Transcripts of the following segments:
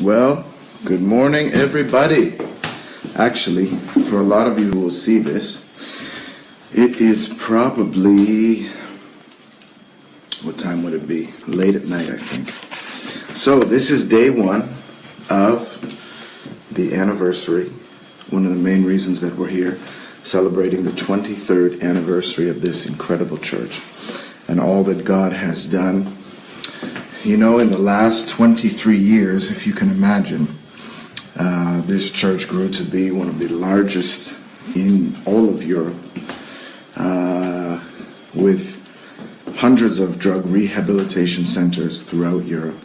Well, good morning, everybody. Actually, for a lot of you who will see this, it is probably, what time would it be? Late at night, I think. So this is day one of the anniversary, one of the main reasons that we're here, celebrating the 23rd anniversary of this incredible church and all that God has done. You know, in the last 23 years, if you can imagine, this church grew to be one of the largest in all of Europe, with hundreds of drug rehabilitation centers throughout Europe,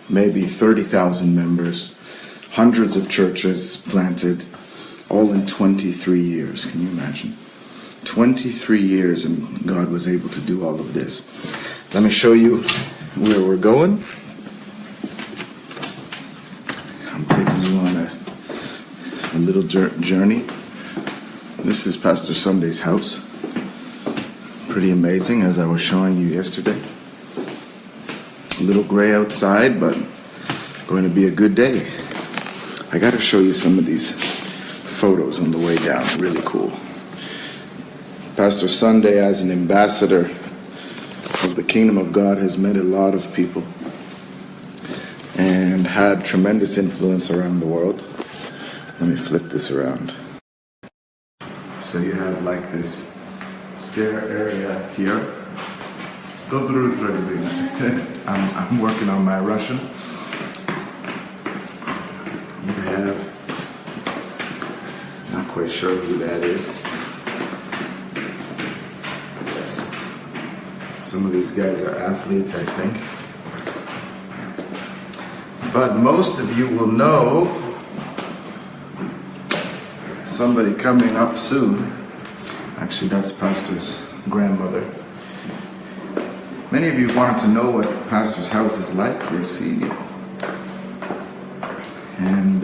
maybe 30,000 members, hundreds of churches planted, all in 23 years. Can you imagine? 23 years and God was able to do all of this. Let me show you where we're going. I'm taking you on a little journey. This is Pastor Sunday's house. Pretty amazing, as I was showing you yesterday. A little gray outside, but going to be a good day. I got to show you some of these photos on the way down. Really cool. Pastor Sunday, as an ambassador of the Kingdom of God, has met a lot of people and had tremendous influence around the world. Let me flip this around. So you have like this stair area here. I'm working on my Russian. You have, not quite sure who that is. Some of these guys are athletes, I think. But most of you will know somebody coming up soon. Actually, that's Pastor's grandmother. Many of you wanted to know what Pastor's house is like. You're seeing it. And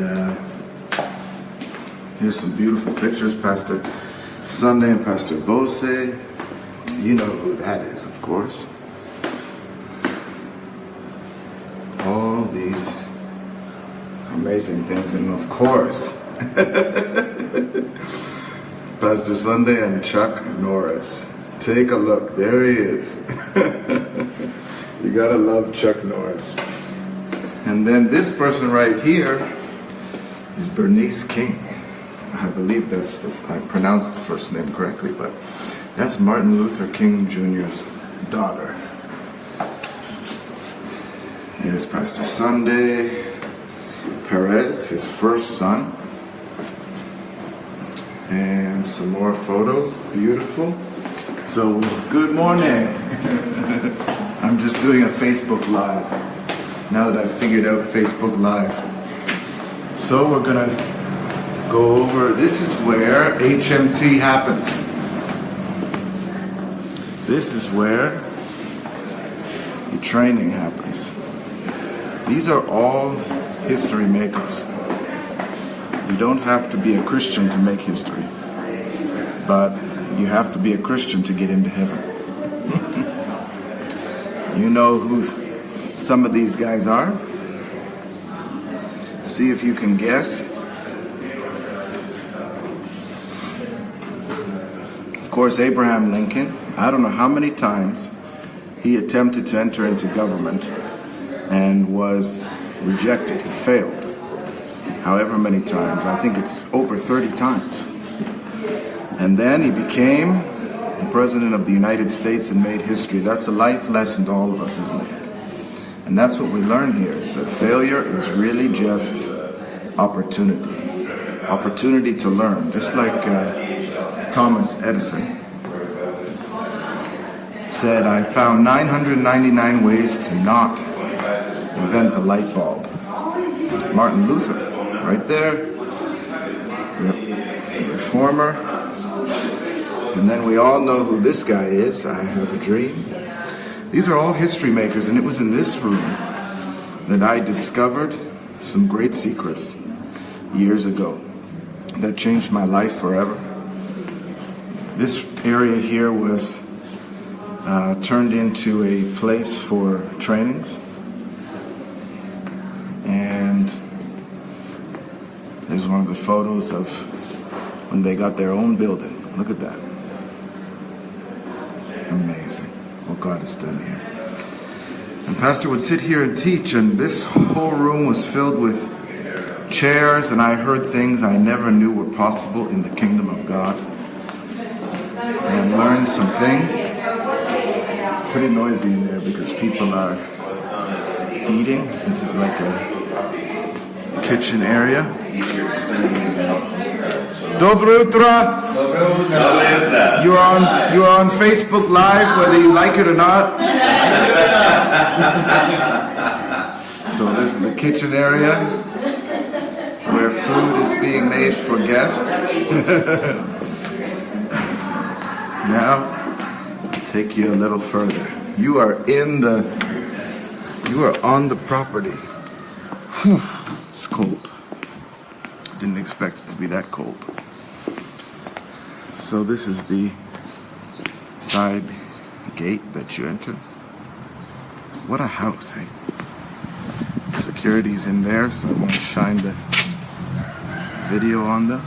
here's some beautiful pictures. Pastor Sunday and Pastor Bose. You know who that is, of course. All these amazing things, and of course, Pastor Sunday and Chuck Norris. Take a look, there he is. You gotta love Chuck Norris. And then this person right here is Bernice King. I believe I pronounced the first name correctly, but that's Martin Luther King Jr.'s daughter. Here's Pastor Sunday Perez, his first son. And some more photos, beautiful. So, good morning. I'm just doing a Facebook Live, now that I've figured out Facebook Live. So we're gonna go over, this is where HMT happens. This is where the training happens. These are all history makers. You don't have to be a Christian to make history, but you have to be a Christian to get into heaven. You know who some of these guys are? See if you can guess. Of course, Abraham Lincoln. I don't know how many times he attempted to enter into government and was rejected. He failed. However many times. I think it's over 30 times. And then he became the President of the United States and made history. That's a life lesson to all of us, isn't it? And that's what we learn here, is that failure is really just opportunity. Opportunity to learn. Just like Thomas Edison said, I found 999 ways to not invent the light bulb. Martin Luther, right there, the reformer. And then we all know who this guy is, I Have a Dream. These are all history makers, and it was in this room that I discovered some great secrets years ago that changed my life forever. This area here was turned into a place for trainings. was one of the photos of when they got their own building. Look at that. Amazing what God has done here. And Pastor would sit here and teach, and this whole room was filled with chairs, and I heard things I never knew were possible in the kingdom of God. And learned some things. Pretty noisy in there because people are eating. This is like a kitchen area. Dobro jutra. You're on Facebook Live, whether you like it or not. So this is the kitchen area where food is being made for guests. Now, I'll take you a little further. You are on the property. Whew, it's cold. Didn't expect it to be that cold. So this is the side gate that you enter. What a house, eh? Security's in there, so I'm going to shine the video on them.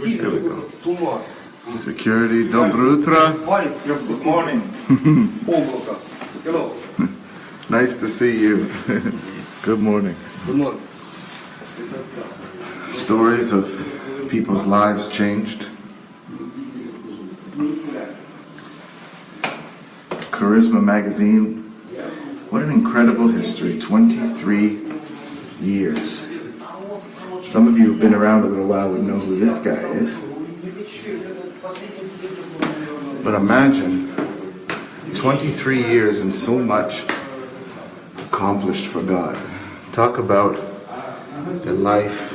Here we go. Security, dobro jutra. Good morning. Hello. Nice to see you. Good morning. Good morning. Stories of people's lives changed. Charisma magazine. What an incredible history. 23 years. Some of you who've been around a little while would know who this guy is. But imagine 23 years and so much accomplished for God. Talk about a life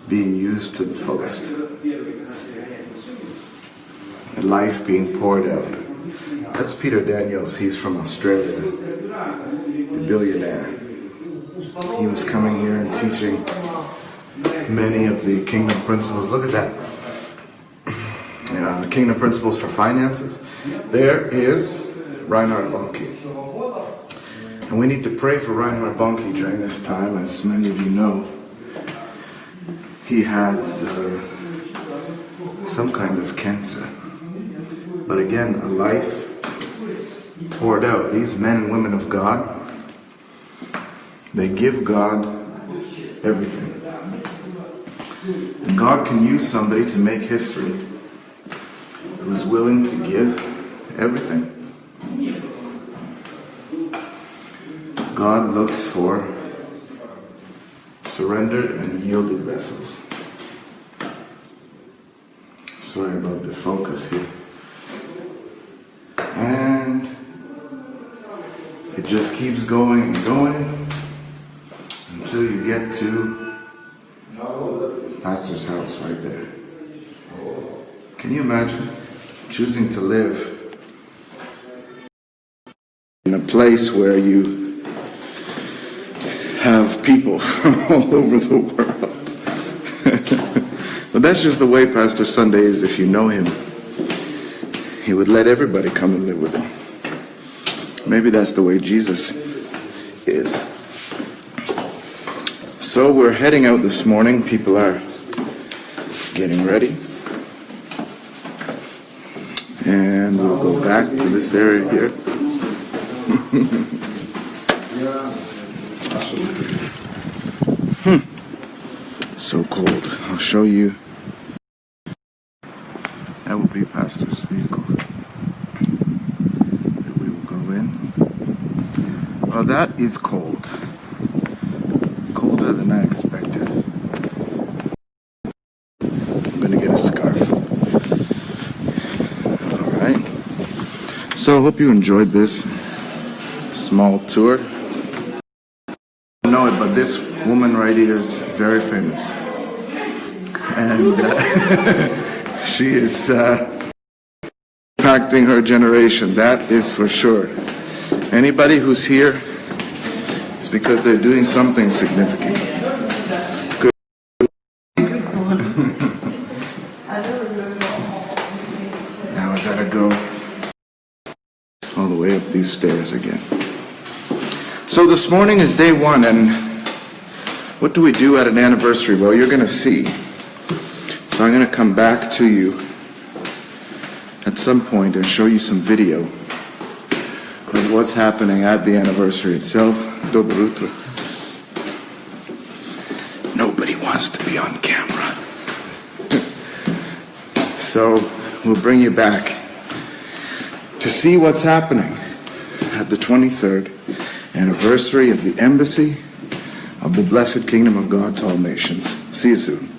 being used to the fullest. A life being poured out. That's Peter Daniels. He's from Australia, the billionaire. He was coming here and teaching many of the kingdom principles. Look at that. Kingdom principles for finances. There is Reinhard Bonnke. And we need to pray for Reinhard Bonnke during this time. As many of you know, he has some kind of cancer. But again, a life poured out. These men and women of God, they give God everything. And God can use somebody to make history who's willing to give everything. God looks for surrendered and yielded vessels. Sorry about the focus here. And it just keeps going and going until you get to Pastor's house right there. Can you imagine choosing to live in a place where you have people from all over the world? But that's just the way Pastor Sunday is. If you know him, he would let everybody come and live with him. Maybe that's the way Jesus is. So we're heading out this morning. People are getting ready. And we'll go back to this area here. So cold. I'll show you. That will be Pastor's vehicle that we will go in. Well, that is cold. Colder than I expected. I'm going to get a scarf. Alright. So I hope you enjoyed this small tour. I don't know it, but this woman right here is very famous. And she is impacting her generation, that is for sure. Anybody who's here is because they're doing something significant. Good. Now I gotta go these stairs again. So this morning is day one, and what do we do at an anniversary? Well, you're going to see. So I'm going to come back to you at some point and show you some video of what's happening at the anniversary itself. Nobody wants to be on camera. So we'll bring you back to see what's happening at the 23rd anniversary of the Embassy of the Blessed Kingdom of God to all nations. See you soon.